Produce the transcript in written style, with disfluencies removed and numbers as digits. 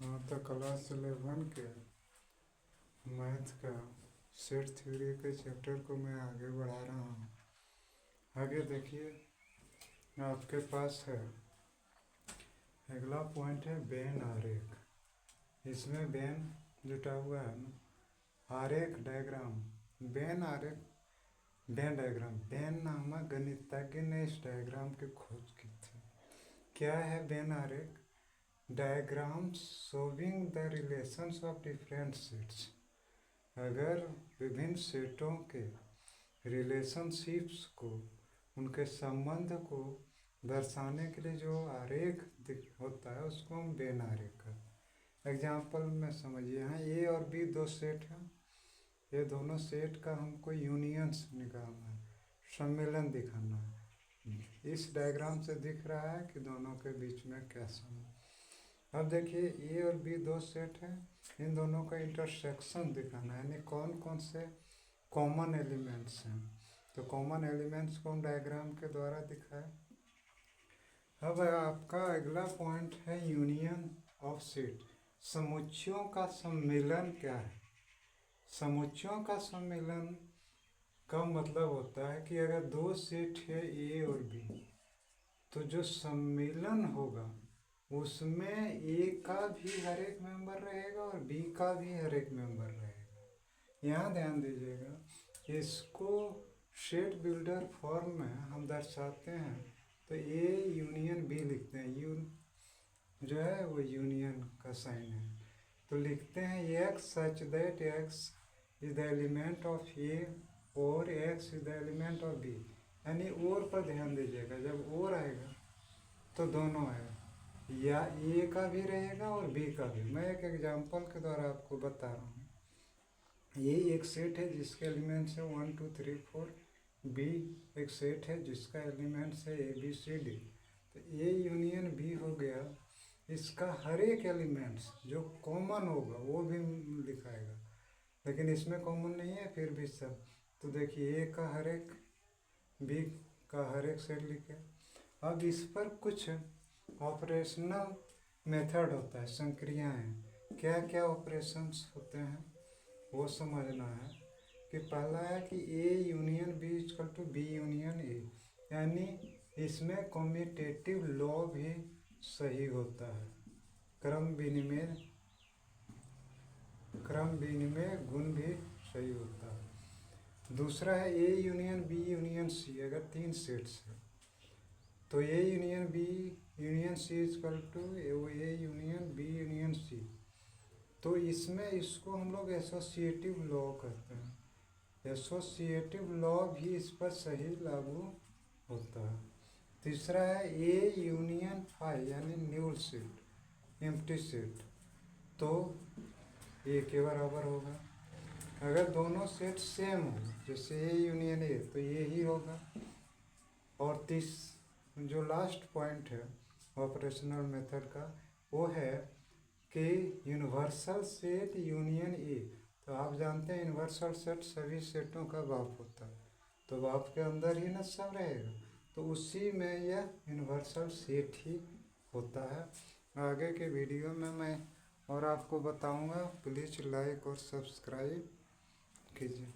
हाँ, तो क्लास 11 के मैथ का सेट थ्योरी के चैप्टर को मैं आगे बढ़ा रहा हूँ। आगे देखिए, आपके पास है अगला पॉइंट है बेन आरेख। इसमें बेन जुटा हुआ है ना, आरेख डायग्राम। बेन आरेख, बेन डायग्राम। बेन नामक गणितज्ञ ने इस डायग्राम की खोज की थी। क्या है बेन आरेख? Diagram showing the relations of different sets. अगर विभिन्न सेटों के रिलेशनशिप्स को, उनके संबंध को दर्शाने के लिए जो आरेख होता है उसको हम बेन आरेख कहते हैं। एग्जाम्पल में समझिए, यहाँ ए और बी दो सेट हैं। ये दोनों सेट का हमको यूनियंस निकालना है, सम्मेलन दिखाना है। इस डायग्राम से दिख रहा है कि दोनों के बीच में क्या संबंध। अब देखिए, ए और बी दो सेट हैं, इन दोनों का इंटरसेक्शन दिखाना है, यानी कौन कौन से कॉमन एलिमेंट्स हैं। तो कॉमन एलिमेंट्स को हम डायग्राम के द्वारा दिखाए। अब आपका अगला पॉइंट है यूनियन ऑफ सेट। समुच्चयों का सम्मेलन क्या है? समुच्चयों का सम्मेलन का मतलब होता है कि अगर दो सेट है ए और बी, तो जो सम्मेलन होगा उसमें ए का भी हर एक मेंबर रहेगा और बी का भी हर एक मेंबर रहेगा। यहाँ ध्यान दीजिएगा, इसको सेट बिल्डर फॉर्म में हम दर्शाते हैं तो ए यूनियन बी लिखते हैं। जो है वो यूनियन का साइन है, तो लिखते हैं x such that x is the element of a और x is the element of b. यानी और पर ध्यान दीजिएगा, जब और आएगा तो दोनों आएगा, या ए का भी रहेगा और बी का भी। मैं एक एग्जांपल के द्वारा आपको बता रहा हूँ। ये एक सेट है जिसके एलिमेंट्स है 1 2 3 4। बी एक सेट है जिसका एलिमेंट्स है ए बी सी डी। तो ए यूनियन बी हो गया, इसका हर एक एलिमेंट्स जो कॉमन होगा वो भी लिखाएगा, लेकिन इसमें कॉमन नहीं है फिर भी सब। तो देखिए, ए का हर एक, बी का हर एक सेट लिखे। अब इस पर कुछ ऑपरेशनल मेथड होता है, संक्रियाएं। क्या क्या ऑपरेशंस होते हैं वो समझना है। कि पहला है कि A union B equal to B union A, यानी इसमें कम्यूटेटिव लॉ भी सही होता है, क्रम विनिमय गुण भी सही होता है। दूसरा है A union B union C. अगर तीन सेट्स है तो A union B union C equal to A union B union C. तो इसमें इसको हम लोग एसोसिएटिव लॉ कहते हैं। एसोसिएटिव लॉ भी इस पर सही लागू होता है। तीसरा है ए यूनियन फाई, यानी न्यूल सेट, एम्प्टी सेट। तो ए के बराबर होगा। अगर दोनों सेट सेम हो, जैसे ए यूनियन ए, तो ये ही होगा। और जो लास्ट पॉइंट है ऑपरेशनल मेथड का, वो है कि यूनिवर्सल सेट यूनियन ए। तो आप जानते हैं यूनिवर्सल सेट सभी सेटों का बाप होता है, तो बाप के अंदर ही ना सब रहेगा, तो उसी में यह यूनिवर्सल सेट ही होता है। आगे के वीडियो में मैं और आपको बताऊंगा। प्लीज़ लाइक और सब्सक्राइब कीजिए।